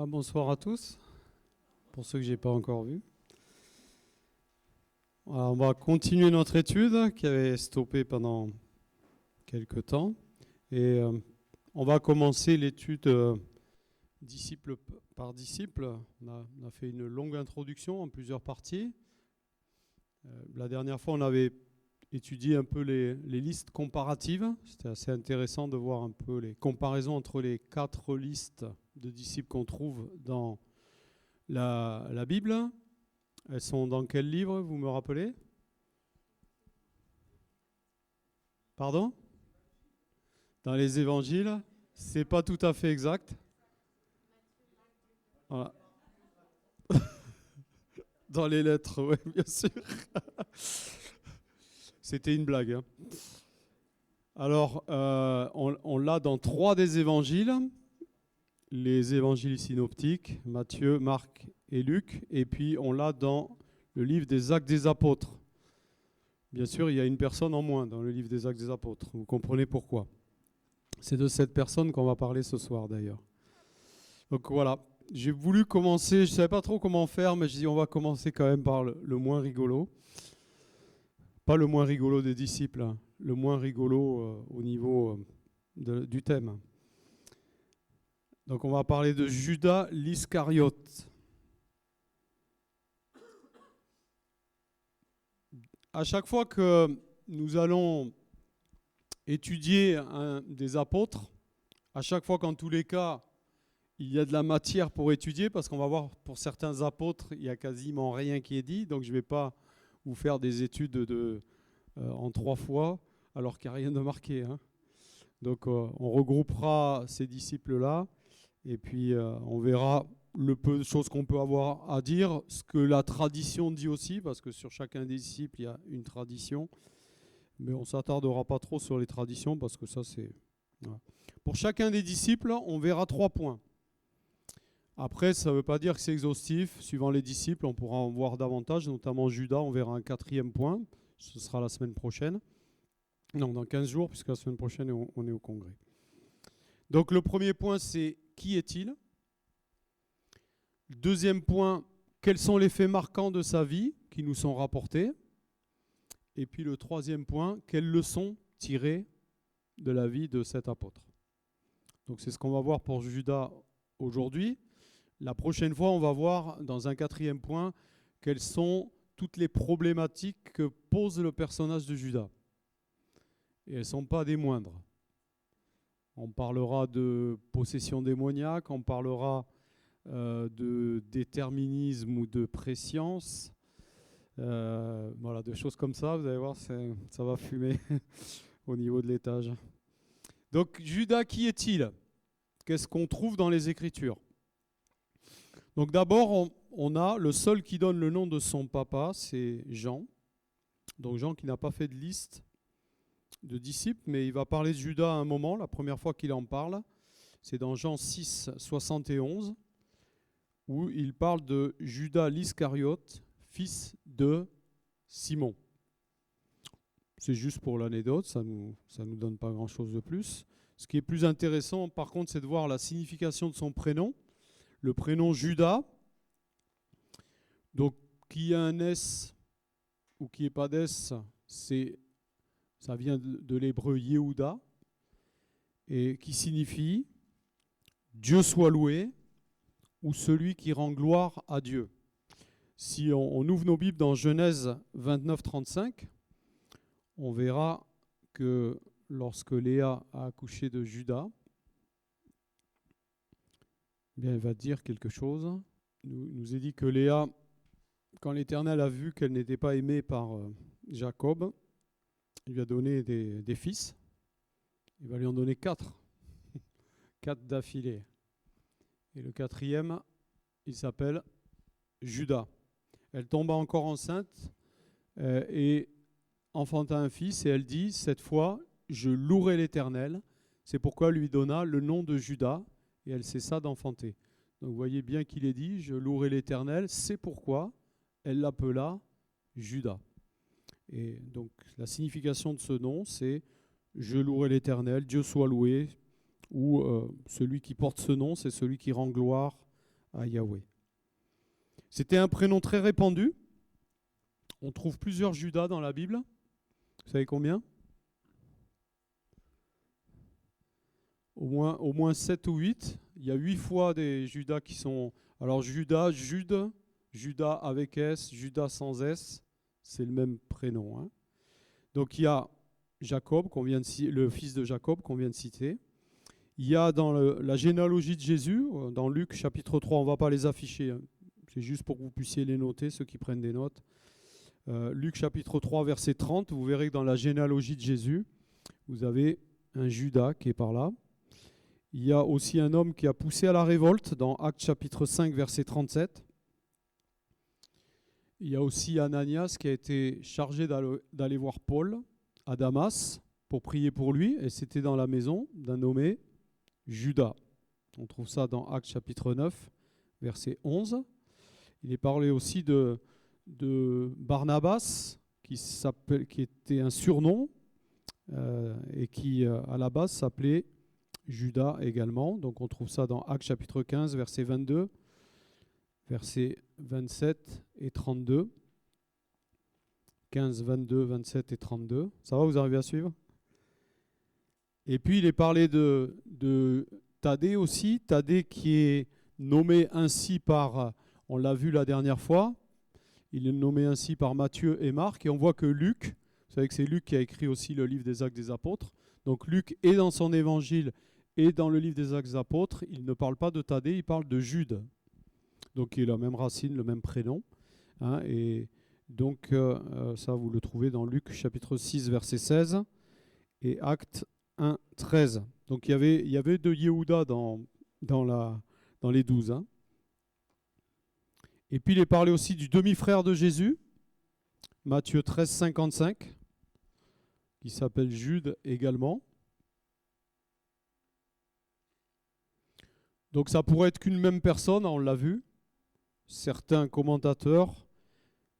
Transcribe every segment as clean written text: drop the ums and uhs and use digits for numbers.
Bonsoir à tous, pour ceux que je n'ai pas encore vus. Alors, on va continuer notre étude qui avait stoppé pendant quelques temps. Et on va commencer l'étude disciple par disciple. On a fait une longue introduction en plusieurs parties. La dernière fois, on avait étudié un peu les listes comparatives. C'était assez intéressant de voir un peu les comparaisons entre les 4 listes de disciples qu'on trouve dans la Bible. Elles sont dans quel livre, vous me rappelez? Pardon? Dans les évangiles. C'est pas tout à fait exact. Voilà. Dans les lettres, oui, bien sûr. C'était une blague. Hein. Alors, on l'a dans 3 des évangiles. Les évangiles synoptiques, Matthieu, Marc et Luc. Et puis, on l'a dans le livre des Actes des Apôtres. Bien sûr, il y a une personne en moins dans le livre des Actes des Apôtres. Vous comprenez pourquoi. C'est de cette personne qu'on va parler ce soir, d'ailleurs. Donc voilà, j'ai voulu commencer, je ne savais pas trop comment faire, mais je dis on va commencer quand même par le moins rigolo. Pas le moins rigolo des disciples, hein, le moins rigolo au niveau du thème. Donc on va parler de Judas l'Iscariote. À chaque fois que nous allons étudier un des apôtres, à chaque fois qu'en tous les cas, il y a de la matière pour étudier, parce qu'on va voir pour certains apôtres, il n'y a quasiment rien qui est dit, donc je ne vais pas vous faire des études en 3 fois, alors qu'il n'y a rien de marqué. Hein. Donc on regroupera ces disciples-là, et puis on verra le peu de choses qu'on peut avoir à dire, ce que la tradition dit aussi, parce que sur chacun des disciples, il y a une tradition, mais on ne s'attardera pas trop sur les traditions, parce que ça c'est... Voilà. Pour chacun des disciples, on verra 3 points. Après, ça ne veut pas dire que c'est exhaustif. Suivant les disciples, on pourra en voir davantage, notamment Judas, on verra un 4e point. Ce sera la semaine prochaine. Non, dans 15 jours, puisque la semaine prochaine, on est au congrès. Donc le premier point, c'est qui est-il? Le deuxième point, quels sont les faits marquants de sa vie qui nous sont rapportés? Et puis le troisième point, quelles leçons tirer de la vie de cet apôtre? Donc c'est ce qu'on va voir pour Judas aujourd'hui. La prochaine fois, on va voir dans un 4e point quelles sont toutes les problématiques que pose le personnage de Judas. Et elles ne sont pas des moindres. On parlera de possession démoniaque, on parlera de déterminisme ou de préscience. Voilà, des choses comme ça, vous allez voir, ça va fumer au niveau de l'étage. Donc Judas, qui est-il? Qu'est-ce qu'on trouve dans les Écritures? Donc d'abord, on a le seul qui donne le nom de son papa, c'est Jean. Donc Jean qui n'a pas fait de liste de disciples, mais il va parler de Judas à un moment, la première fois qu'il en parle, c'est dans Jean 6, 71, où il parle de Judas l'Iscariote, fils de Simon. C'est juste pour l'anecdote, ça nous donne pas grand-chose de plus. Ce qui est plus intéressant, par contre, c'est de voir la signification de son prénom. Le prénom Judas, donc qui a un S ou qui n'est pas d'S, ça vient de l'hébreu Yehuda, et qui signifie Dieu soit loué ou celui qui rend gloire à Dieu. Si on ouvre nos Bibles dans Genèse 29, 35, on verra que lorsque Léa a accouché de Judas, bien, elle va dire quelque chose. Il nous est dit que Léa, quand l'Éternel a vu qu'elle n'était pas aimée par Jacob, il lui a donné des fils. Il va lui en donner 4. 4 d'affilée. Et le 4e, il s'appelle Judas. Elle tomba encore enceinte et enfanta un fils. Et elle dit, cette fois, je louerai l'Éternel. C'est pourquoi elle lui donna le nom de Judas. Et elle cessa d'enfanter. Donc vous voyez bien qu'il est dit, je louerai l'Éternel. C'est pourquoi elle l'appela Judas. Et donc la signification de ce nom, c'est je louerai l'Éternel, Dieu soit loué, ou celui qui porte ce nom, c'est celui qui rend gloire à Yahweh. C'était un prénom très répandu. On trouve plusieurs Judas dans la Bible. Vous savez combien ? Au moins 7 ou 8. Il y a 8 fois des Judas qui sont... Alors Judas, Jude, Judas avec S, Judas sans S, c'est le même prénom. Hein. Donc il y a Jacob, le fils de Jacob qu'on vient de citer. Il y a dans la généalogie de Jésus, dans Luc chapitre 3, on ne va pas les afficher, hein. C'est juste pour que vous puissiez les noter, ceux qui prennent des notes. Luc chapitre 3, verset 30, vous verrez que dans la généalogie de Jésus, vous avez un Judas qui est par là. Il y a aussi un homme qui a poussé à la révolte dans Actes chapitre 5, verset 37. Il y a aussi Ananias qui a été chargé d'aller voir Paul à Damas pour prier pour lui, et c'était dans la maison d'un nommé Judas. On trouve ça dans Actes chapitre 9, verset 11. Il est parlé aussi de Barnabas, qui était un surnom, et qui à la base s'appelait Judas également. Donc on trouve ça dans Actes chapitre 15, verset 22, versets 27 et 32. 15, 22, 27 et 32. Ça va, vous arrivez à suivre ? Et puis il est parlé de Thaddée aussi. Thaddée qui est nommé ainsi par, on l'a vu la dernière fois, il est nommé ainsi par Matthieu et Marc. Et on voit que Luc, vous savez que c'est Luc qui a écrit aussi le livre des Actes des Apôtres. Donc Luc est dans son évangile et dans le livre des Actes des Apôtres, il ne parle pas de Thaddée, il parle de Jude. Donc il a la même racine, le même prénom. Hein, et donc ça vous le trouvez dans Luc chapitre 6, verset 16 et Actes 1, 13. Donc il y avait de Yehuda dans les 12. Hein. Et puis il est parlé aussi du demi-frère de Jésus, Matthieu 13, 55, qui s'appelle Jude également. Donc ça pourrait être qu'une même personne, on l'a vu. Certains commentateurs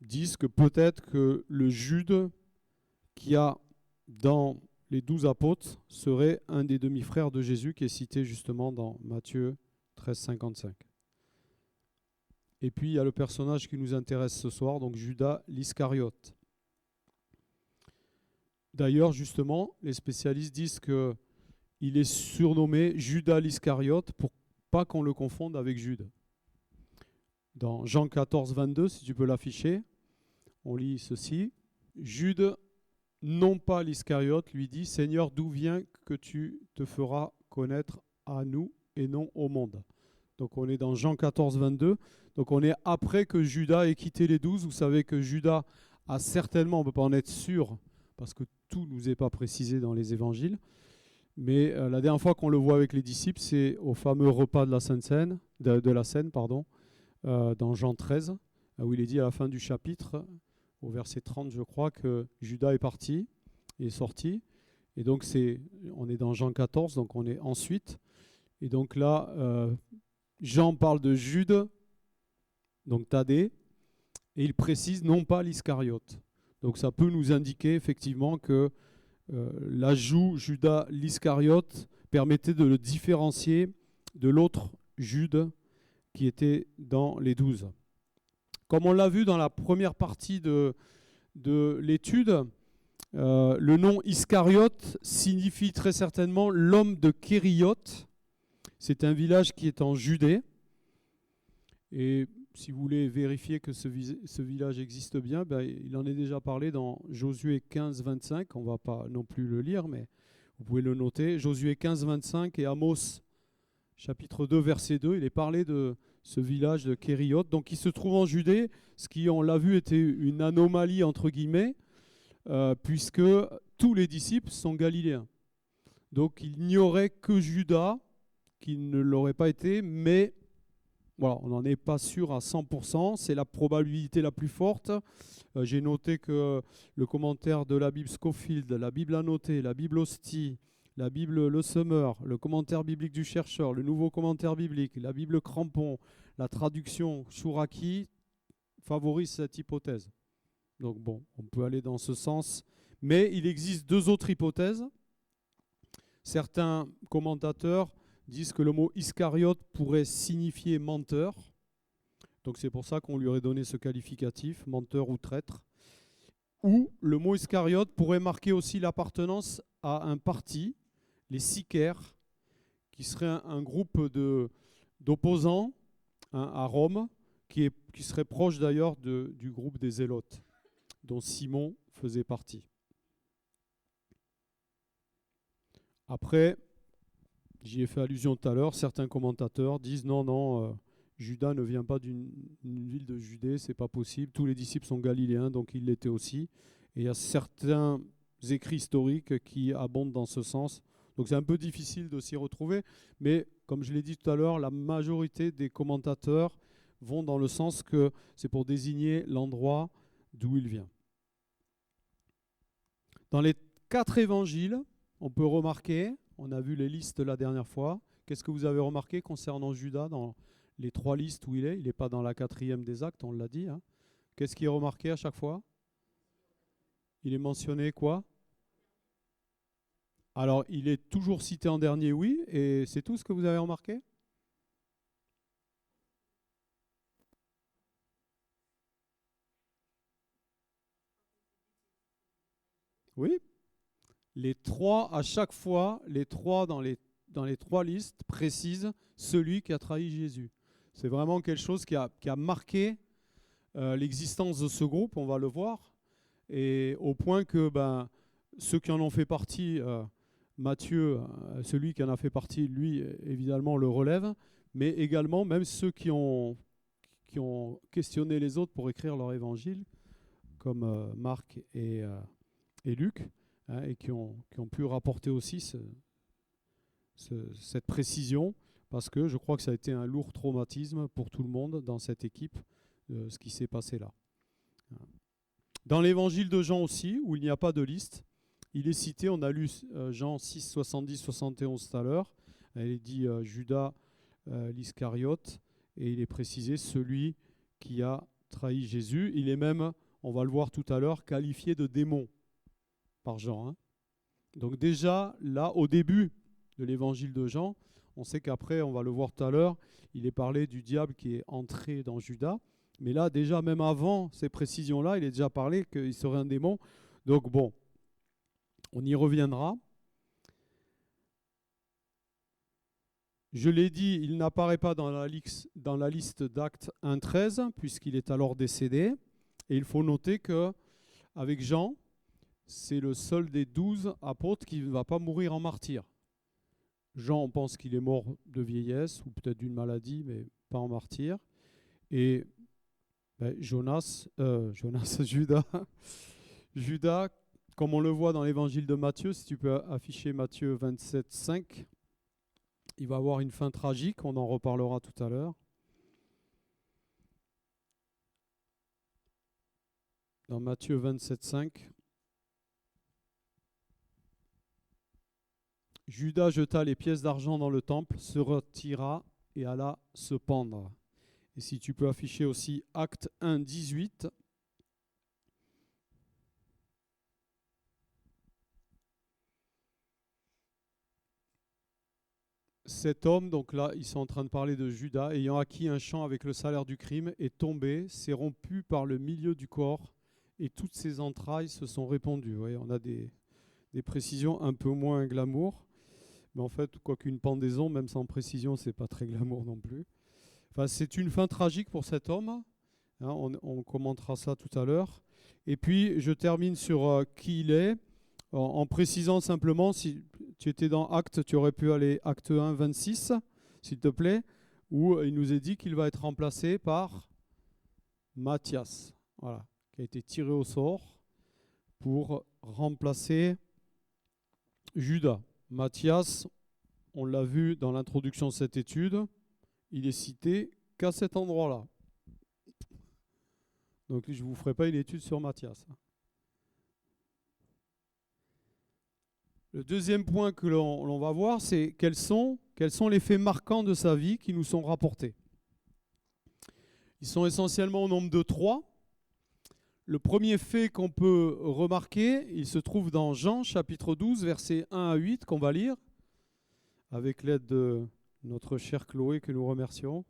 disent que peut-être que le Jude qu'il y a dans les 12 apôtres serait un des demi-frères de Jésus qui est cité justement dans Matthieu 13, 55. Et puis il y a le personnage qui nous intéresse ce soir, donc Judas l'Iscariote. D'ailleurs, justement, les spécialistes disent qu'il est surnommé Judas l'Iscariote pour pas qu'on le confonde avec Jude. Dans Jean 14, 22, si tu peux l'afficher, on lit ceci. Jude, non pas l'Iscariote, lui dit « Seigneur, d'où vient que tu te feras connaître à nous et non au monde ?» Donc on est dans Jean 14, 22. Donc on est après que Judas ait quitté les 12. Vous savez que Judas a certainement, on ne peut pas en être sûr, parce que tout ne nous est pas précisé dans les évangiles, mais la dernière fois qu'on le voit avec les disciples, c'est au fameux repas de la Sainte Seine, dans Jean 13, où il est dit à la fin du chapitre, au verset 30 je crois, que Judas est parti, il est sorti. Et donc on est dans Jean 14, donc on est ensuite. Et donc là, Jean parle de Jude, donc Thaddée, et il précise non pas l'Iscariote. Donc ça peut nous indiquer effectivement que l'ajout Judas l'Iscariote permettait de le différencier de l'autre Jude qui était dans les 12. Comme on l'a vu dans la première partie de l'étude, le nom Iscariote signifie très certainement l'homme de Kériote. C'est un village qui est en Judée. Et si vous voulez vérifier que ce village existe bien, il en est déjà parlé dans Josué 15, 25. On ne va pas non plus le lire, mais vous pouvez le noter. Josué 15, 25 et Amos, chapitre 2, verset 2. Il est parlé de ce village de Kériote, donc qui se trouve en Judée, ce qui, on l'a vu, était une anomalie, entre guillemets, puisque tous les disciples sont galiléens. Donc il n'y aurait que Judas qui ne l'aurait pas été, mais voilà, on n'en est pas sûr à 100%, c'est la probabilité la plus forte. J'ai noté que le commentaire de la Bible Scofield, la Bible annotée, la Bible Hostie, la Bible Le Semeur, le commentaire biblique du chercheur, le nouveau commentaire biblique, la Bible Crampon, la traduction Chouraki favorisent cette hypothèse. Donc bon, on peut aller dans ce sens. Mais il existe deux autres hypothèses. Certains commentateurs disent que le mot Iscariote pourrait signifier menteur. Donc c'est pour ça qu'on lui aurait donné ce qualificatif, menteur ou traître. Ou le mot Iscariote pourrait marquer aussi l'appartenance à un parti, les Sicaires, qui serait un groupe d'opposants à Rome, qui serait proche d'ailleurs du groupe des Zélotes, dont Simon faisait partie. Après, j'y ai fait allusion tout à l'heure, certains commentateurs disent non, Judas ne vient pas d'une ville de Judée, c'est pas possible, tous les disciples sont galiléens, donc il l'était aussi. Et il y a certains écrits historiques qui abondent dans ce sens. Donc c'est un peu difficile de s'y retrouver, mais comme je l'ai dit tout à l'heure, la majorité des commentateurs vont dans le sens que c'est pour désigner l'endroit d'où il vient. Dans les 4 évangiles, on peut remarquer, on a vu les listes la dernière fois, qu'est-ce que vous avez remarqué concernant Judas dans les 3 listes où il est? Il n'est pas dans la 4e des Actes, on l'a dit. Hein. Qu'est-ce qui est remarqué à chaque fois? Il est mentionné quoi? Alors, il est toujours cité en dernier, oui, et c'est tout ce que vous avez remarqué? Oui. Les 3, à chaque fois, les 3 dans les 3 listes précisent celui qui a trahi Jésus. C'est vraiment quelque chose qui a marqué l'existence de ce groupe, on va le voir, et au point que ceux qui en ont fait partie, Matthieu, celui qui en a fait partie, lui, évidemment, le relève, mais également même ceux qui ont questionné les autres pour écrire leur évangile, comme Marc et Luc, hein, et qui ont pu rapporter aussi cette précision, parce que je crois que ça a été un lourd traumatisme pour tout le monde dans cette équipe, ce qui s'est passé là. Dans l'évangile de Jean aussi, où il n'y a pas de liste, il est cité, on a lu Jean 6, 70, 71 tout à l'heure, il est dit Judas l'Iscariote, et il est précisé celui qui a trahi Jésus. Il est même, on va le voir tout à l'heure, qualifié de démon par Jean. Hein. Donc déjà, là, au début de l'évangile de Jean, on sait qu'après, on va le voir tout à l'heure, il est parlé du diable qui est entré dans Judas. Mais là, déjà, même avant ces précisions-là, il est déjà parlé qu'il serait un démon. Donc bon, on y reviendra. Je l'ai dit, il n'apparaît pas dans la liste d'Actes 1.13, puisqu'il est alors décédé. Et il faut noter qu'avec Jean, c'est le seul des 12 apôtres qui ne va pas mourir en martyr. Jean, on pense qu'il est mort de vieillesse, ou peut-être d'une maladie, mais pas en martyr. Et Judas, comme on le voit dans l'évangile de Matthieu, si tu peux afficher Matthieu 27, 5, il va avoir une fin tragique, on en reparlera tout à l'heure. Dans Matthieu 27, 5, Judas jeta les pièces d'argent dans le temple, se retira et alla se pendre. Et si tu peux afficher aussi Acte 1, 18. Cet homme, donc là, ils sont en train de parler de Judas, ayant acquis un champ avec le salaire du crime, est tombé, s'est rompu par le milieu du corps, et toutes ses entrailles se sont répandues. Vous voyez, on a des précisions un peu moins glamour, mais en fait, quoi qu'une pendaison, même sans précision, c'est pas très glamour non plus. Enfin, c'est une fin tragique pour cet homme. Hein, on commentera ça tout à l'heure. Et puis, je termine sur qui il est, en précisant simplement, si tu étais dans Actes, tu aurais pu aller Acte 1, 26, s'il te plaît, où il nous est dit qu'il va être remplacé par Matthias, voilà, qui a été tiré au sort pour remplacer Judas. Matthias, on l'a vu dans l'introduction de cette étude, il est cité qu'à cet endroit-là. Donc je ne vous ferai pas une étude sur Matthias. Le deuxième point que l'on va voir, c'est quels sont les faits marquants de sa vie qui nous sont rapportés. Ils sont essentiellement au nombre de 3. Le premier fait qu'on peut remarquer, il se trouve dans Jean chapitre 12, versets 1 à 8, qu'on va lire avec l'aide de notre chère Chloé que nous remercions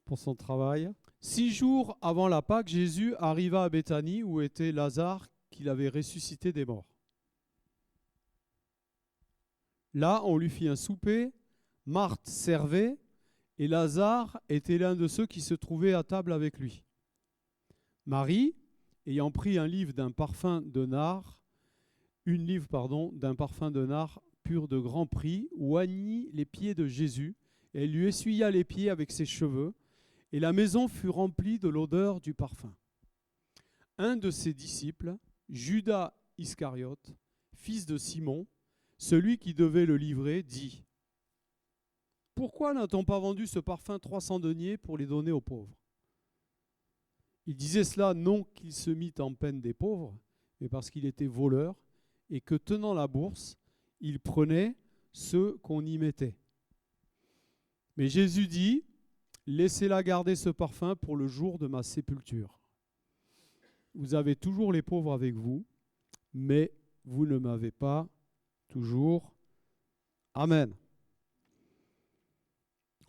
pour son travail. 6 jours avant la Pâque, Jésus arriva à Béthanie où était Lazare qu'il avait ressuscité des morts. Là, on lui fit un souper, Marthe servait et Lazare était l'un de ceux qui se trouvaient à table avec lui. Marie, ayant pris une livre d'un parfum de nard pur de grand prix, oignit les pieds de Jésus et lui essuya les pieds avec ses cheveux, et la maison fut remplie de l'odeur du parfum. Un de ses disciples, Judas Iscariote, fils de Simon, celui qui devait le livrer, dit : « Pourquoi n'a-t-on pas vendu ce parfum 300 deniers pour les donner aux pauvres ? » Il disait cela non qu'il se mit en peine des pauvres, mais parce qu'il était voleur et que, tenant la bourse, il prenait ce qu'on y mettait. Mais Jésus dit : « Laissez-la garder ce parfum pour le jour de ma sépulture. Vous avez toujours les pauvres avec vous, mais vous ne m'avez pas toujours. » Amen.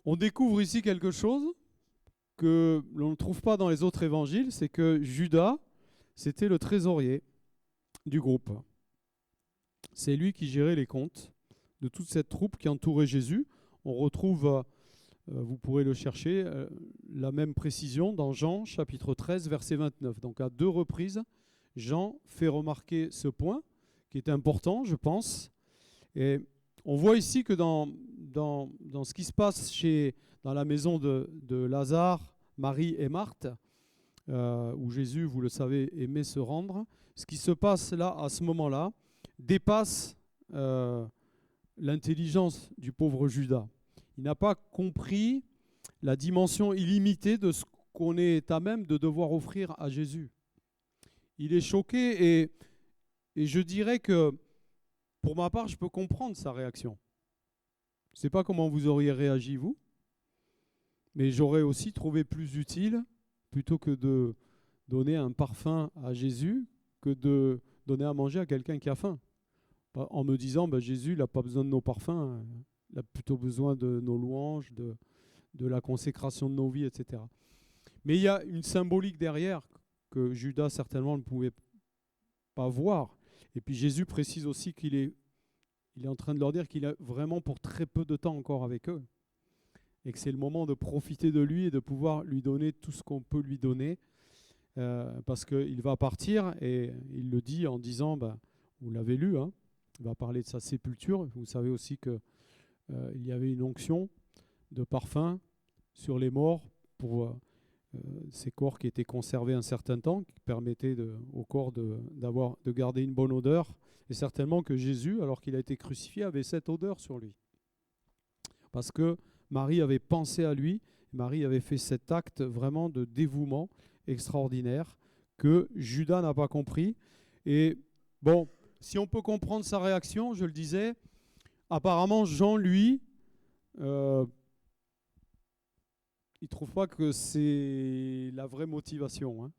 On découvre ici quelque chose que l'on ne trouve pas dans les autres évangiles, c'est que Judas, c'était le trésorier du groupe. C'est lui qui gérait les comptes de toute cette troupe qui entourait Jésus. On retrouve, vous pourrez le chercher, la même précision dans Jean chapitre 13, verset 29. Donc à 2 reprises, Jean fait remarquer ce point qui est important, je pense. Et on voit ici que dans ce qui se passe dans la maison de Lazare, Marie et Marthe, où Jésus, vous le savez, aimait se rendre, ce qui se passe là, à ce moment-là, dépasse l'intelligence du pauvre Judas. Il n'a pas compris la dimension illimitée de ce qu'on est à même de devoir offrir à Jésus. Il est choqué et je dirais que, pour ma part, je peux comprendre sa réaction. Je ne sais pas comment vous auriez réagi, vous, mais j'aurais aussi trouvé plus utile, plutôt que de donner un parfum à Jésus, que de donner à manger à quelqu'un qui a faim. En me disant, Jésus, il n'a pas besoin de nos parfums, il a plutôt besoin de nos louanges, de la consécration de nos vies, etc. Mais il y a une symbolique derrière que Judas certainement ne pouvait pas voir. Et puis Jésus précise aussi qu'il est en train de leur dire qu'il est vraiment pour très peu de temps encore avec eux. Et que c'est le moment de profiter de lui et de pouvoir lui donner tout ce qu'on peut lui donner. Parce qu'il va partir et il le dit en disant, vous l'avez lu, hein, il va parler de sa sépulture. Vous savez aussi qu'il y avait une onction de parfum sur les morts pour ces corps qui étaient conservés un certain temps, qui permettaient au corps de garder une bonne odeur. Et certainement que Jésus, alors qu'il a été crucifié, avait cette odeur sur lui. Parce que Marie avait pensé à lui, Marie avait fait cet acte vraiment de dévouement extraordinaire que Judas n'a pas compris. Et bon, si on peut comprendre sa réaction, je le disais, apparemment Jean, lui, il ne trouve pas que c'est la vraie motivation. Hein.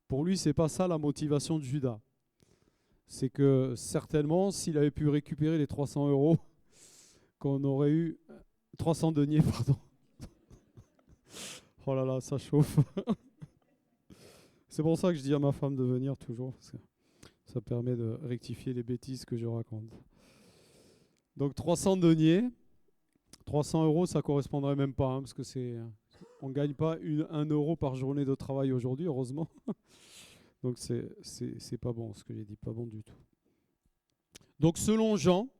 Pour lui, ce n'est pas ça la motivation de Judas. C'est que certainement, s'il avait pu récupérer les 300 €, qu'on aurait eu 300 deniers, pardon. Oh là là, ça chauffe. C'est pour ça que je dis à ma femme de venir toujours, parce que ça permet de rectifier les bêtises que je raconte. Donc 300 deniers, 300 €, ça correspondrait même pas, hein, parce que on ne gagne pas 1 euro par journée de travail aujourd'hui, heureusement. Donc c'est pas bon ce que j'ai dit, pas bon du tout. Donc selon Jean,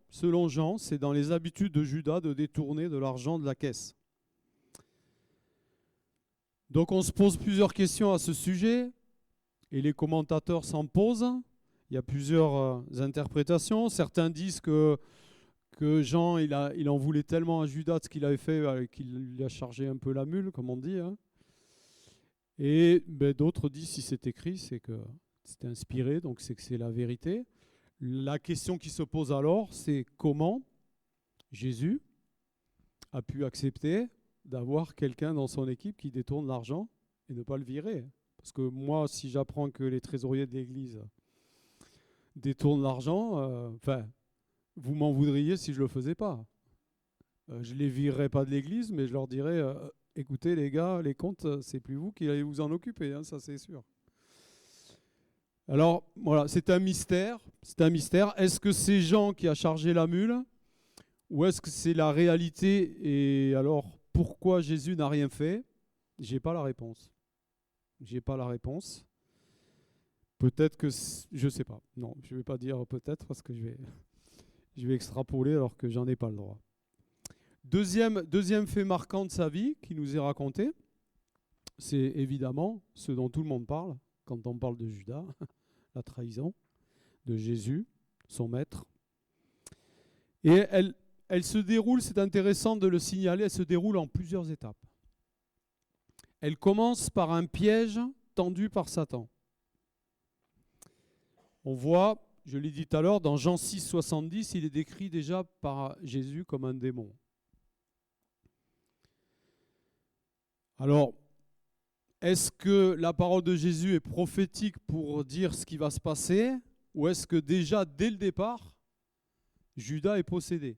c'est dans les habitudes de Judas de détourner de l'argent de la caisse. Donc on se pose plusieurs questions à ce sujet, et les commentateurs s'en posent. Il y a plusieurs interprétations. Certains disent que Jean, il en voulait tellement à Judas de ce qu'il avait fait qu'il lui a chargé un peu la mule, comme on dit. Hein. Et d'autres disent, si c'est écrit, c'est que c'est inspiré, donc c'est que c'est la vérité. La question qui se pose alors, c'est comment Jésus a pu accepter d'avoir quelqu'un dans son équipe qui détourne l'argent et ne pas le virer. Parce que moi, si j'apprends que les trésoriers de l'Église détournent l'argent, vous m'en voudriez si je ne le faisais pas. je ne les virerai pas de l'église, mais je leur dirai, écoutez les gars, les comptes, c'est plus vous qui allez vous en occuper, hein, ça c'est sûr. Alors voilà, c'est un mystère. C'est un mystère. Est-ce que c'est Jean qui a chargé la mule ou est-ce que c'est la réalité? Et alors, pourquoi Jésus n'a rien fait? J'ai pas la réponse. J'ai pas la réponse. Peut-être que je sais pas. Non, je vais pas dire peut-être parce que je vais extrapoler alors que j'en ai pas le droit. Deuxième fait marquant de sa vie qui nous est raconté, c'est évidemment ce dont tout le monde parle quand on parle de Judas, la trahison de Jésus, son maître. Et elle se déroule, c'est intéressant de le signaler, elle se déroule en plusieurs étapes. Elle commence par un piège tendu par Satan. On voit, je l'ai dit tout à l'heure, dans Jean 6, 70, il est décrit déjà par Jésus comme un démon. Alors, est-ce que la parole de Jésus est prophétique pour dire ce qui va se passer, ou est-ce que déjà, dès le départ, Judas est possédé?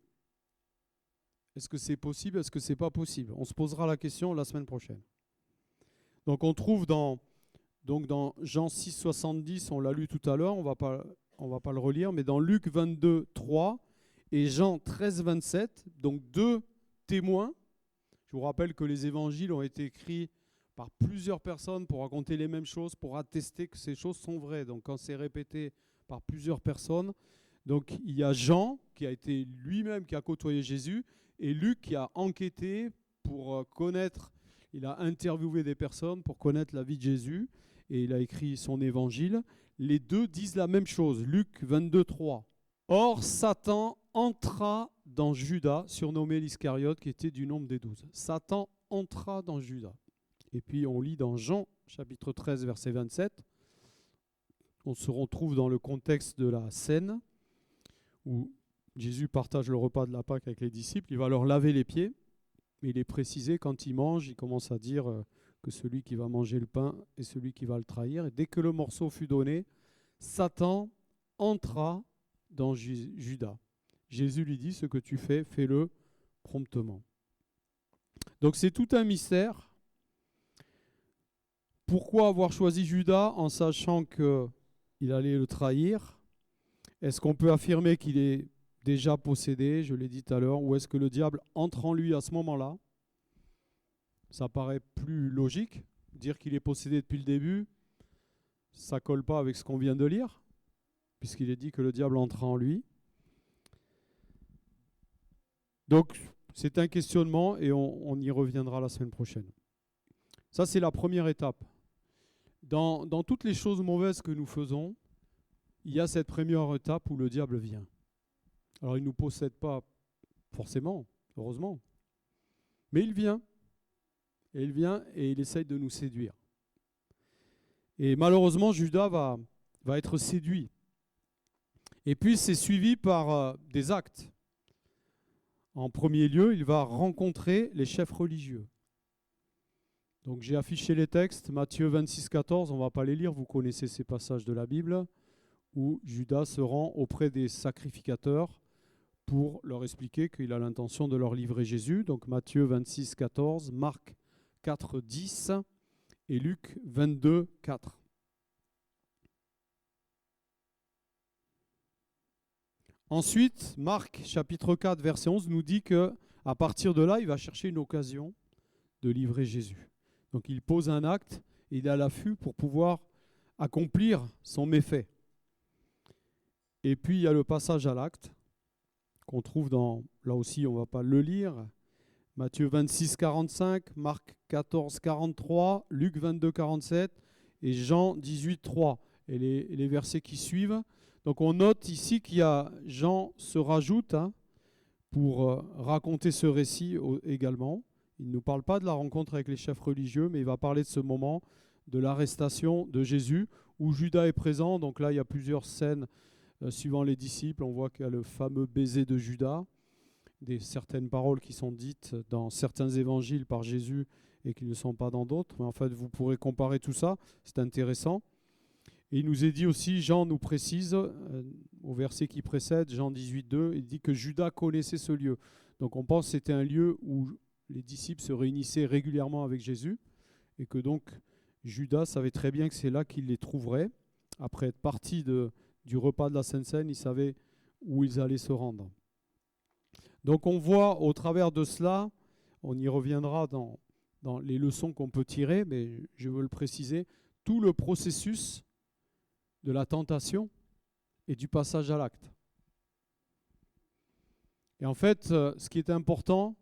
Est-ce que c'est possible? Est-ce que c'est pas possible? On se posera la question la semaine prochaine. Donc on trouve dans Jean 6, 70, on l'a lu tout à l'heure, on va pas le relire, mais dans Luc 22, 3 et Jean 13, 27, donc deux témoins. Je vous rappelle que les évangiles ont été écrits par plusieurs personnes pour raconter les mêmes choses, pour attester que ces choses sont vraies. Donc quand c'est répété par plusieurs personnes, donc il y a Jean qui a été lui-même qui a côtoyé Jésus et Luc qui a enquêté pour connaître, il a interviewé des personnes pour connaître la vie de Jésus et il a écrit son évangile. Les deux disent la même chose, Luc 22, 3. Or Satan entra dans Judas, surnommé l'Iscariote, qui était du nombre des 12. Satan entra dans Judas. Et puis on lit dans Jean, chapitre 13, verset 27, on se retrouve dans le contexte de la scène où Jésus partage le repas de la Pâque avec les disciples, il va leur laver les pieds, mais il est précisé, quand il mange, il commence à dire que celui qui va manger le pain est celui qui va le trahir. Et dès que le morceau fut donné, Satan entra dans Judas. Jésus lui dit, ce que tu fais, fais-le promptement. Donc c'est tout un mystère. Pourquoi avoir choisi Judas en sachant qu'il allait le trahir? Est-ce qu'on peut affirmer qu'il est déjà possédé, je l'ai dit tout à l'heure, ou est-ce que le diable entre en lui à ce moment-là? Ça paraît plus logique. Dire qu'il est possédé depuis le début, ça ne colle pas avec ce qu'on vient de lire, puisqu'il est dit que le diable entre en lui. Donc, c'est un questionnement et on y reviendra la semaine prochaine. Ça, c'est la première étape. Dans toutes les choses mauvaises que nous faisons, il y a cette première étape où le diable vient. Alors, il ne nous possède pas forcément, heureusement, mais il vient. Et il vient et il essaye de nous séduire. Et malheureusement, Judas va être séduit. Et puis, c'est suivi par des actes. En premier lieu, il va rencontrer les chefs religieux. Donc, j'ai affiché les textes, Matthieu 26, 14, on ne va pas les lire, vous connaissez ces passages de la Bible, où Judas se rend auprès des sacrificateurs pour leur expliquer qu'il a l'intention de leur livrer Jésus. Donc, Matthieu 26, 14, Marc 4, 10 et Luc 22, 4. Ensuite, Marc, chapitre 4, verset 11, nous dit qu'à partir de là, il va chercher une occasion de livrer Jésus. Donc il pose un acte, et il est à l'affût pour pouvoir accomplir son méfait. Et puis il y a le passage à l'acte, qu'on trouve dans, là aussi on ne va pas le lire, Matthieu 26, 45, Marc 14, 43, Luc 22, 47 et Jean 18, 3. Et les versets qui suivent. Donc on note ici qu'il y a Jean se rajoute pour raconter ce récit également. Il ne nous parle pas de la rencontre avec les chefs religieux, mais il va parler de ce moment de l'arrestation de Jésus où Judas est présent. Donc là, il y a plusieurs scènes suivant les disciples. On voit qu'il y a le fameux baiser de Judas, certaines paroles qui sont dites dans certains évangiles par Jésus et qui ne sont pas dans d'autres. Mais en fait, vous pourrez comparer tout ça, c'est intéressant. Et il nous est dit aussi, Jean nous précise, au verset qui précède, Jean 18, 2, il dit que Judas connaissait ce lieu. Donc on pense que c'était un lieu où les disciples se réunissaient régulièrement avec Jésus et que donc Judas savait très bien que c'est là qu'il les trouverait. Après être parti du repas de la Sainte Seine, ils savaient où ils allaient se rendre. Donc on voit au travers de cela, on y reviendra dans les leçons qu'on peut tirer, mais je veux le préciser, tout le processus de la tentation et du passage à l'acte. Et en fait, ce qui est important,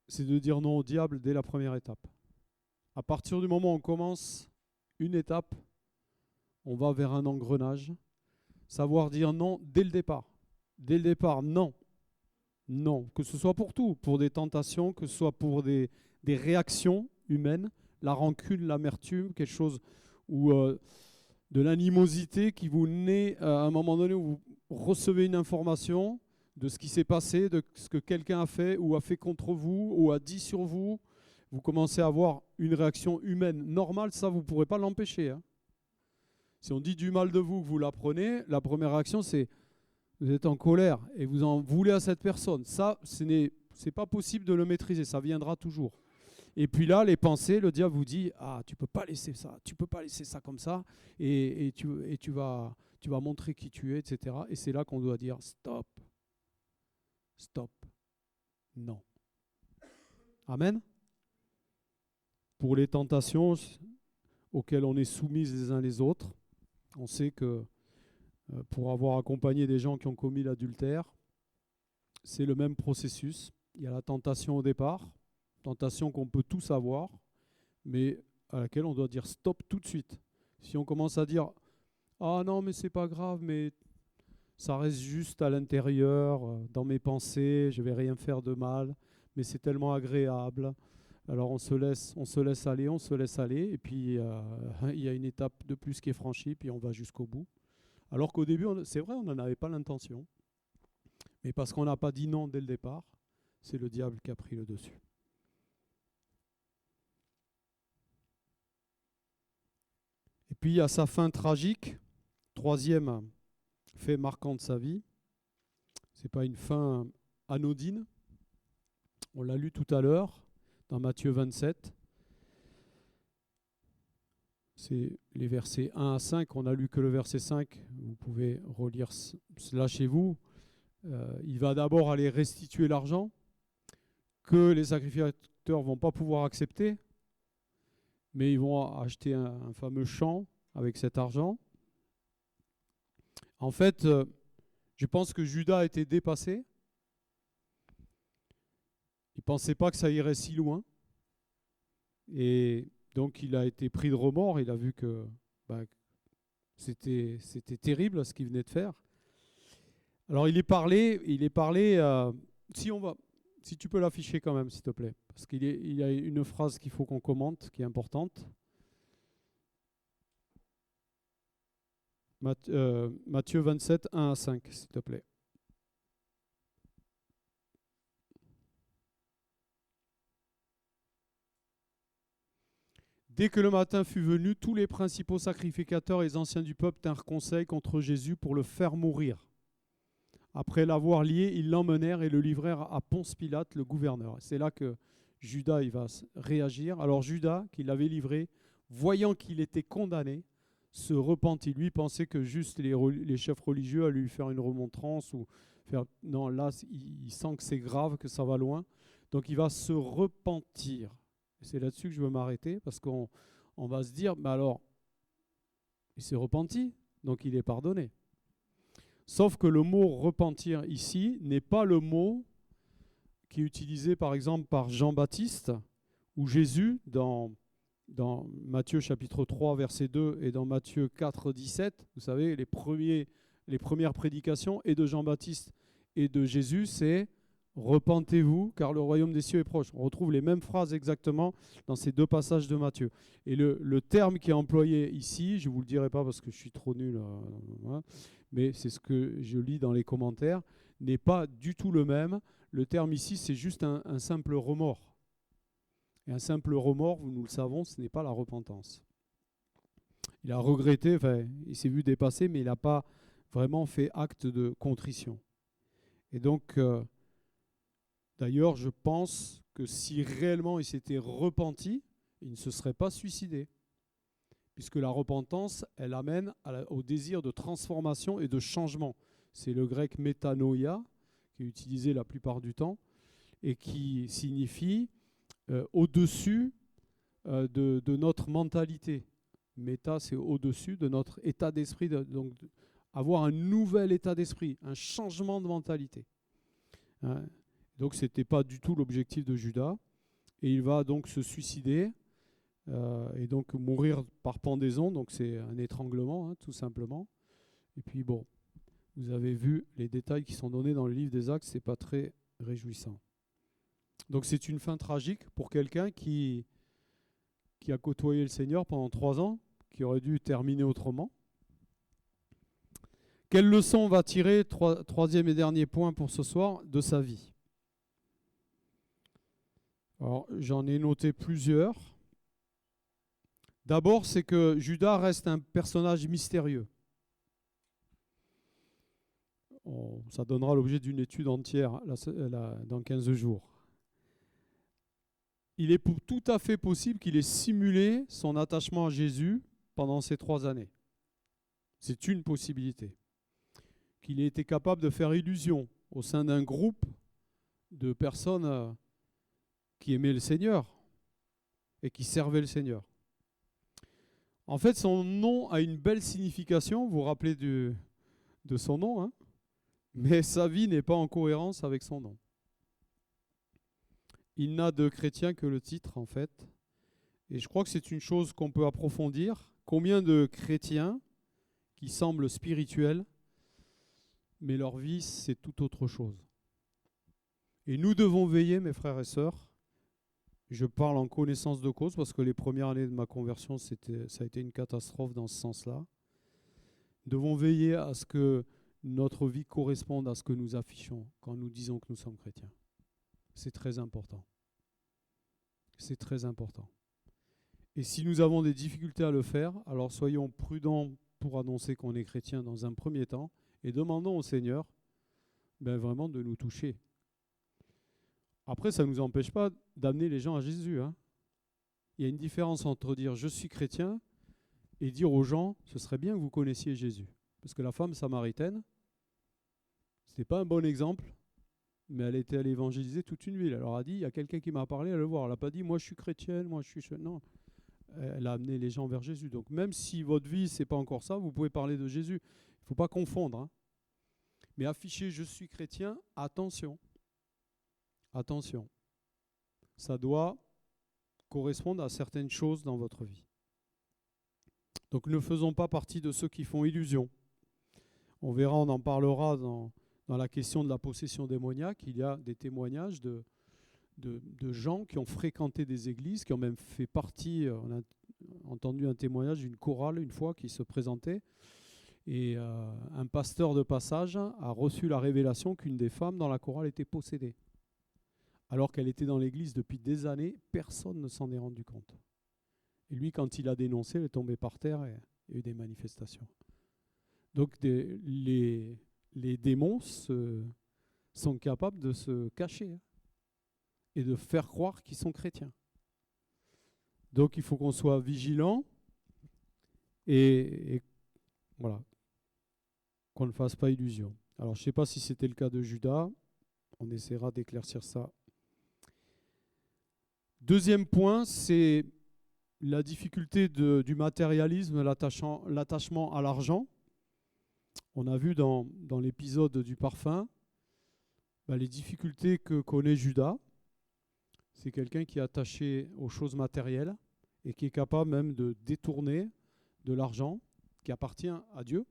c'est de dire non au diable dès la première étape. À partir du moment où on commence une étape, on va vers un engrenage. Savoir dire non dès le départ. Dès le départ, non. Non. Que ce soit pour tout, pour des tentations, que ce soit pour des réactions humaines, la rancune, l'amertume, quelque chose ou de l'animosité qui vous naît à un moment donné où vous recevez une information de ce qui s'est passé, de ce que quelqu'un a fait ou a fait contre vous ou a dit sur vous. Vous commencez à avoir une réaction humaine normale, ça vous ne pourrez pas l'empêcher. Hein. Si on dit du mal de vous, que vous l'apprenez, la première réaction c'est vous êtes en colère et vous en voulez à cette personne. Ça, c'est pas possible de le maîtriser, ça viendra toujours. Et puis là, les pensées, le diable vous dit ah tu peux pas laisser ça comme ça et tu vas montrer qui tu es, etc. Et c'est là qu'on doit dire stop, non. Amen. Pour les tentations auxquelles on est soumis les uns les autres, on sait que pour avoir accompagné des gens qui ont commis l'adultère, c'est le même processus. Il y a la tentation au départ, tentation qu'on peut tous avoir, mais à laquelle on doit dire stop tout de suite. Si on commence à dire « Ah non, mais c'est pas grave, mais ça reste juste à l'intérieur, dans mes pensées, je vais rien faire de mal, mais c'est tellement agréable. » Alors on se laisse aller, et puis il y a une étape de plus qui est franchie, puis on va jusqu'au bout. Alors qu'au début, c'est vrai, on n'en avait pas l'intention. Mais parce qu'on n'a pas dit non dès le départ, c'est le diable qui a pris le dessus. Et puis il y a sa fin tragique, troisième fait marquant de sa vie. Ce n'est pas une fin anodine. On l'a lu tout à l'heure dans Matthieu 27. C'est les versets 1 à 5. On n'a lu que le verset 5. Vous pouvez relire cela chez vous. Il va d'abord aller restituer l'argent que les sacrificateurs ne vont pas pouvoir accepter, mais ils vont acheter un fameux champ avec cet argent. En fait, je pense que Judas a été dépassé. Il ne pensait pas que ça irait si loin. Et donc il a été pris de remords. Il a vu que c'était terrible ce qu'il venait de faire. Alors il est parlé si tu peux l'afficher quand même, s'il te plaît, parce qu'il y a une phrase qu'il faut qu'on commente, qui est importante. Matthieu 27, 1 à 5, s'il te plaît. Dès que le matin fut venu, tous les principaux sacrificateurs et les anciens du peuple tinrent conseil contre Jésus pour le faire mourir. Après l'avoir lié, ils l'emmenèrent et le livrèrent à Ponce Pilate, le gouverneur. C'est là que Judas il va réagir. Alors Judas, qui l'avait livré, voyant qu'il était condamné, se repentit. Lui pensait que juste les chefs religieux allaient lui faire une remontrance ou faire. Non, là, il sent que c'est grave, que ça va loin. Donc il va se repentir. C'est là-dessus que je veux m'arrêter, parce qu'on va se dire, mais alors, il s'est repenti, donc il est pardonné. Sauf que le mot repentir ici n'est pas le mot qui est utilisé par exemple par Jean-Baptiste ou Jésus dans Matthieu chapitre 3 verset 2 et dans Matthieu 4 17. Vous savez, les premières prédications et de Jean-Baptiste et de Jésus, c'est « Repentez-vous car le royaume des cieux est proche ». On retrouve les mêmes phrases exactement dans ces deux passages de Matthieu. Et le terme qui est employé ici, je ne vous le dirai pas parce que je suis trop nul, mais c'est ce que je lis dans les commentaires, n'est pas du tout le même. Le terme ici, c'est juste un simple remords. Et un simple remords, nous le savons, ce n'est pas la repentance. Il a regretté, il s'est vu dépasser, mais il n'a pas vraiment fait acte de contrition. Et donc, D'ailleurs, je pense que si réellement il s'était repenti, il ne se serait pas suicidé. Puisque la repentance, elle amène au désir de transformation et de changement. C'est le grec métanoïa, qui est utilisé la plupart du temps, et qui signifie au-dessus de notre mentalité. Méta, c'est au-dessus de notre état d'esprit, donc avoir un nouvel état d'esprit, un changement de mentalité. Hein. Donc ce n'était pas du tout l'objectif de Judas, et il va donc se suicider, et donc mourir par pendaison, donc c'est un étranglement, hein, tout simplement. Et puis bon, vous avez vu les détails qui sont donnés dans le livre des Actes, c'est pas très réjouissant. Donc c'est une fin tragique pour quelqu'un qui a côtoyé le Seigneur pendant 3 ans, qui aurait dû terminer autrement. Quelle leçon on va tirer, troisième et dernier point pour ce soir, de sa vie? Alors j'en ai noté plusieurs. D'abord, c'est que Judas reste un personnage mystérieux. Ça donnera l'objet d'une étude entière dans 15 jours. Il est tout à fait possible qu'il ait simulé son attachement à Jésus pendant ces 3 années. C'est une possibilité. Qu'il ait été capable de faire illusion au sein d'un groupe de personnes qui aimaient le Seigneur et qui servaient le Seigneur. En fait, son nom a une belle signification, vous vous rappelez de son nom, hein, mais sa vie n'est pas en cohérence avec son nom. Il n'a de chrétien que le titre, en fait. Et je crois que c'est une chose qu'on peut approfondir. Combien de chrétiens qui semblent spirituels, mais leur vie, c'est tout autre chose. Et nous devons veiller, mes frères et sœurs. Je parle en connaissance de cause parce que les premières années de ma conversion, ça a été une catastrophe dans ce sens-là. Nous devons veiller à ce que notre vie corresponde à ce que nous affichons quand nous disons que nous sommes chrétiens. C'est très important. C'est très important. Et si nous avons des difficultés à le faire, alors soyons prudents pour annoncer qu'on est chrétien dans un premier temps et demandons au Seigneur vraiment de nous toucher. Après, ça ne nous empêche pas d'amener les gens à Jésus. Hein. Il y a une différence entre dire « je suis chrétien » et dire aux gens « ce serait bien que vous connaissiez Jésus ». Parce que la femme samaritaine, ce n'était pas un bon exemple, mais elle était allée évangéliser toute une ville. Elle leur a dit « il y a quelqu'un qui m'a parlé, allez le voir ». Elle n'a pas dit « moi je suis chrétienne, moi je suis… » Non, elle a amené les gens vers Jésus. Donc même si votre vie, ce n'est pas encore ça, vous pouvez parler de Jésus. Il ne faut pas confondre. Hein. Mais afficher « je suis chrétien », attention. Attention, ça doit correspondre à certaines choses dans votre vie. Donc ne faisons pas partie de ceux qui font illusion. On verra, on en parlera dans la question de la possession démoniaque. Il y a des témoignages de gens qui ont fréquenté des églises, qui ont même fait partie, on a entendu un témoignage d'une chorale une fois qui se présentait, et un pasteur de passage a reçu la révélation qu'une des femmes dans la chorale était possédée. Alors qu'elle était dans l'église depuis des années, personne ne s'en est rendu compte. Et lui, quand il a dénoncé, il est tombé par terre et il y a eu des manifestations. Donc les démons sont capables de se cacher et de faire croire qu'ils sont chrétiens. Donc il faut qu'on soit vigilant et voilà, qu'on ne fasse pas illusion. Alors je ne sais pas si c'était le cas de Judas, on essaiera d'éclaircir ça. Deuxième point, c'est la difficulté du matérialisme, l'attachement à l'argent. On a vu dans l'épisode du parfum les difficultés que connaît Judas. C'est quelqu'un qui est attaché aux choses matérielles et qui est capable même de détourner de l'argent qui appartient à Dieu.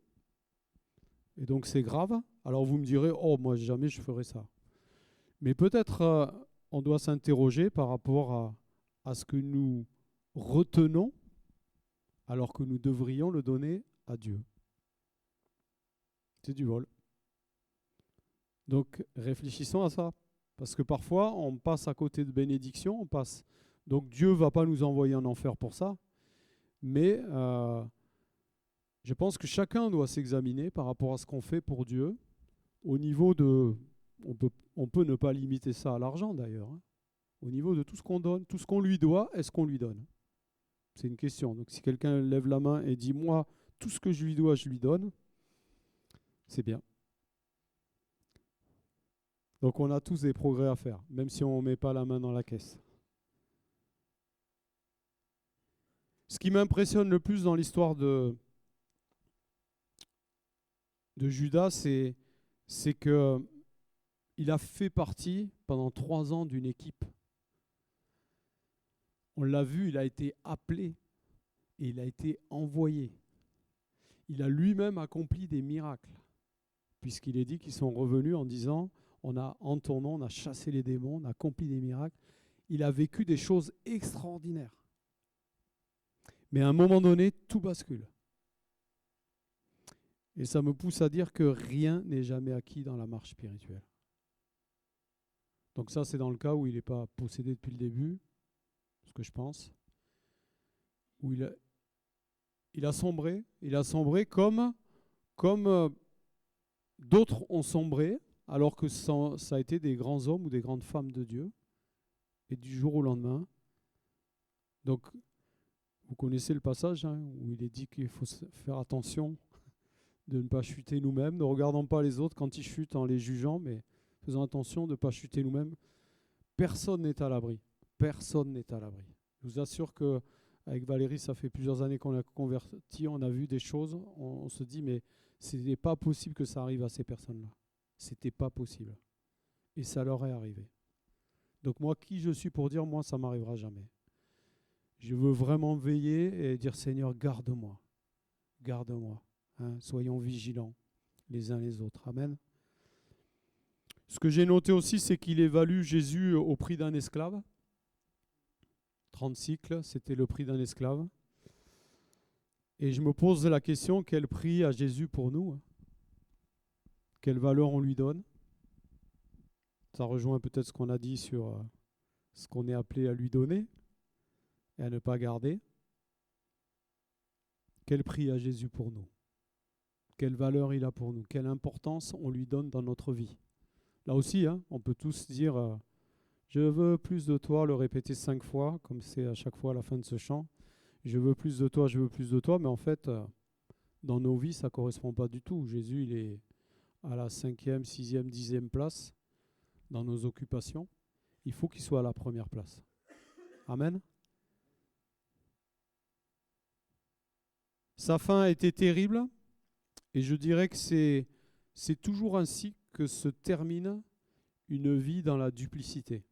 Et donc c'est grave. Alors vous me direz, oh moi jamais je ferai ça. Mais peut-être on doit s'interroger par rapport à ce que nous retenons alors que nous devrions le donner à Dieu. C'est du vol. Donc réfléchissons à ça. Parce que parfois on passe à côté de bénédictions, donc Dieu ne va pas nous envoyer en enfer pour ça. Mais je pense que chacun doit s'examiner par rapport à ce qu'on fait pour Dieu au niveau de On peut ne pas limiter ça à l'argent d'ailleurs, hein. Au niveau de tout ce qu'on donne, tout ce qu'on lui doit, est-ce qu'on lui donne? C'est une question. Donc si quelqu'un lève la main et dit moi, tout ce que je lui dois, je lui donne, c'est bien. Donc on a tous des progrès à faire, même si on ne met pas la main dans la caisse. Ce qui m'impressionne le plus dans l'histoire de Judas, c'est qu'il a fait partie pendant 3 ans d'une équipe. On l'a vu, il a été appelé et il a été envoyé. Il a lui-même accompli des miracles, puisqu'il est dit qu'ils sont revenus en disant en ton nom, on a chassé les démons, on a accompli des miracles. Il a vécu des choses extraordinaires. Mais à un moment donné, tout bascule. Et ça me pousse à dire que rien n'est jamais acquis dans la marche spirituelle. Donc ça, c'est dans le cas où il n'est pas possédé depuis le début, ce que je pense, où il a sombré comme d'autres ont sombré, alors que ça a été des grands hommes ou des grandes femmes de Dieu, et du jour au lendemain. Donc, vous connaissez le passage où il est dit qu'il faut faire attention de ne pas chuter nous-mêmes. Ne regardons pas les autres quand ils chutent en les jugeant, mais faisons attention de ne pas chuter nous-mêmes. Personne n'est à l'abri. Personne n'est à l'abri. Je vous assure qu'avec Valérie, ça fait plusieurs années qu'on a converti, on a vu des choses, on se dit, mais ce n'est pas possible que ça arrive à ces personnes-là. C'était pas possible. Et ça leur est arrivé. Donc moi, qui je suis pour dire, moi, ça ne m'arrivera jamais. Je veux vraiment veiller et dire, Seigneur, garde-moi. Garde-moi. Hein, soyons vigilants les uns les autres. Amen. Ce que j'ai noté aussi, c'est qu'il évalue Jésus au prix d'un esclave. 30 cycles, c'était le prix d'un esclave. Et je me pose la question, quel prix a Jésus pour nous? Quelle valeur on lui donne? Ça rejoint peut-être ce qu'on a dit sur ce qu'on est appelé à lui donner et à ne pas garder. Quel prix a Jésus pour nous? Quelle valeur il a pour nous? Quelle importance on lui donne dans notre vie? Là aussi, on peut tous dire je veux plus de toi, le répéter 5 fois, comme c'est à chaque fois à la fin de ce chant. Je veux plus de toi, je veux plus de toi. Mais en fait, dans nos vies, ça ne correspond pas du tout. Jésus, il est à la 5e, 6e, 10e place dans nos occupations. Il faut qu'il soit à la première place. Amen. Sa fin a été terrible. Et je dirais que c'est toujours ainsi que se termine une vie dans la duplicité.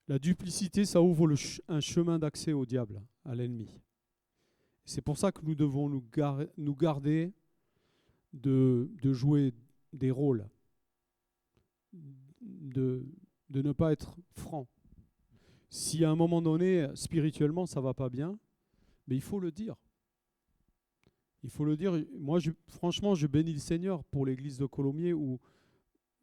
La duplicité, ça ouvre un chemin d'accès au diable, à l'ennemi. C'est pour ça que nous devons nous garder de jouer des rôles, de ne pas être franc. Si à un moment donné, spirituellement, ça ne va pas bien, mais il faut le dire. Il faut le dire. Moi, franchement, je bénis le Seigneur pour l'église de Colomiers où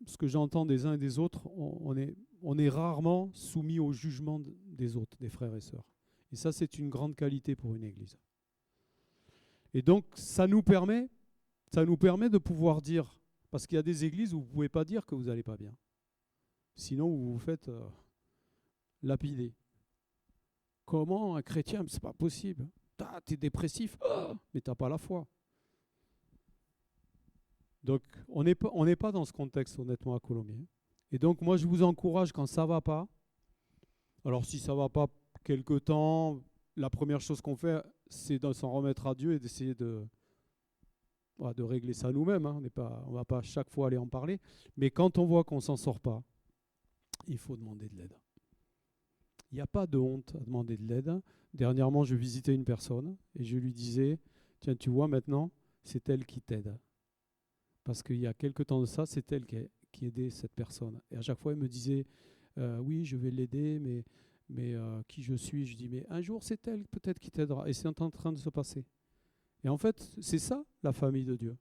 ce que j'entends des uns et des autres, on est rarement soumis au jugement des autres, des frères et sœurs. Et ça, c'est une grande qualité pour une église. Et donc, ça nous permet de pouvoir dire, parce qu'il y a des églises où vous ne pouvez pas dire que vous n'allez pas bien. Sinon, vous vous faites lapider. Comment un chrétien, c'est pas possible. Tu es dépressif, mais tu n'as pas la foi. Donc, on n'est pas dans ce contexte, honnêtement, à Colomiers. Et donc, moi, je vous encourage quand ça ne va pas. Alors, si ça ne va pas quelque temps, la première chose qu'on fait, c'est de s'en remettre à Dieu et d'essayer de régler ça nous-mêmes. On ne va pas chaque fois aller en parler. Mais quand on voit qu'on ne s'en sort pas, il faut demander de l'aide. Il n'y a pas de honte à demander de l'aide. Dernièrement, je visitais une personne et je lui disais, tiens, tu vois maintenant, c'est elle qui t'aide. Parce qu'il y a quelque temps de ça, c'est elle qui aidait cette personne. Et à chaque fois, elle me disait, oui, je vais l'aider, mais qui je suis? Je dis, mais un jour, c'est elle peut-être qui t'aidera. Et c'est en train de se passer. Et en fait, c'est ça, la famille de Dieu.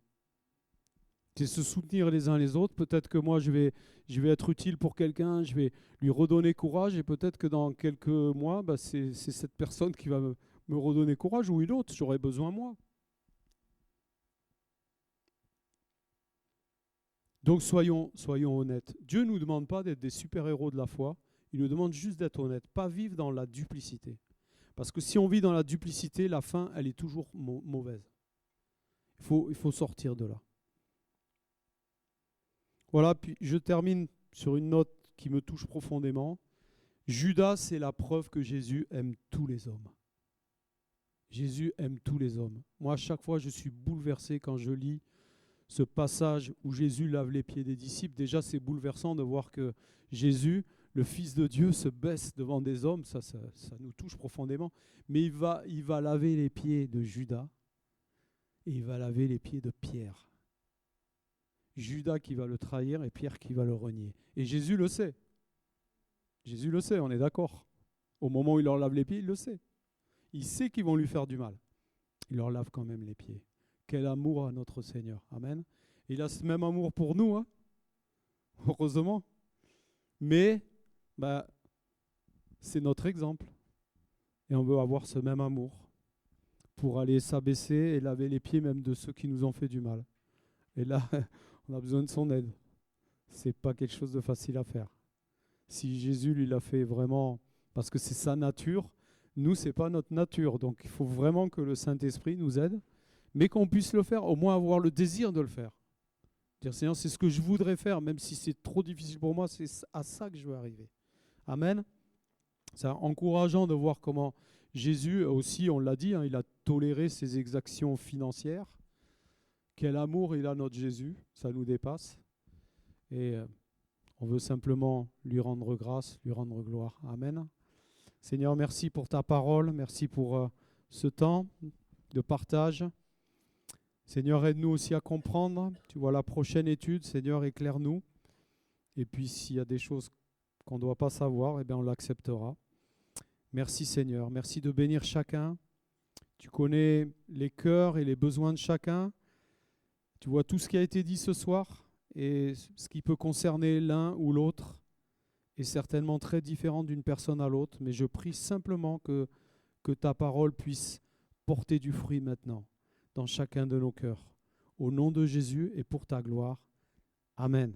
C'est se soutenir les uns les autres. Peut-être que moi, je vais être utile pour quelqu'un, je vais lui redonner courage, et peut-être que dans quelques mois, c'est cette personne qui va me redonner courage, ou une autre, j'aurai besoin moi. Donc soyons honnêtes. Dieu ne nous demande pas d'être des super-héros de la foi, il nous demande juste d'être honnêtes, pas vivre dans la duplicité. Parce que si on vit dans la duplicité, la fin, elle est toujours mauvaise. Il faut sortir de là. Voilà, puis je termine sur une note qui me touche profondément. Judas, c'est la preuve que Jésus aime tous les hommes. Jésus aime tous les hommes. Moi, à chaque fois, je suis bouleversé quand je lis ce passage où Jésus lave les pieds des disciples. Déjà, c'est bouleversant de voir que Jésus, le Fils de Dieu, se baisse devant des hommes. Ça nous touche profondément. Mais il va laver les pieds de Judas et il va laver les pieds de Pierre. Judas qui va le trahir et Pierre qui va le renier. Et Jésus le sait. Jésus le sait, on est d'accord. Au moment où il leur lave les pieds, il le sait. Il sait qu'ils vont lui faire du mal. Il leur lave quand même les pieds. Quel amour à notre Seigneur. Amen. Il a ce même amour pour nous, hein, heureusement. Mais c'est notre exemple. Et on veut avoir ce même amour pour aller s'abaisser et laver les pieds même de ceux qui nous ont fait du mal. Et là, on a besoin de son aide. C'est pas quelque chose de facile à faire. Si Jésus lui l'a fait vraiment, parce que c'est sa nature, nous, c'est pas notre nature. Donc, il faut vraiment que le Saint-Esprit nous aide, mais qu'on puisse le faire, au moins avoir le désir de le faire. Dire, Seigneur, c'est ce que je voudrais faire, même si c'est trop difficile pour moi, c'est à ça que je veux arriver. Amen. C'est encourageant de voir comment Jésus aussi, on l'a dit, hein, il a toléré ses exactions financières. Quel amour il a, notre Jésus, ça nous dépasse. Et on veut simplement lui rendre grâce, lui rendre gloire. Amen. Seigneur, merci pour ta parole, merci pour ce temps de partage. Seigneur, aide-nous aussi à comprendre. Tu vois la prochaine étude, Seigneur, éclaire-nous. Et puis s'il y a des choses qu'on ne doit pas savoir, eh bien, on l'acceptera. Merci Seigneur, merci de bénir chacun. Tu connais les cœurs et les besoins de chacun. Tu vois tout ce qui a été dit ce soir et ce qui peut concerner l'un ou l'autre est certainement très différent d'une personne à l'autre, mais je prie simplement que ta parole puisse porter du fruit maintenant dans chacun de nos cœurs. Au nom de Jésus et pour ta gloire. Amen.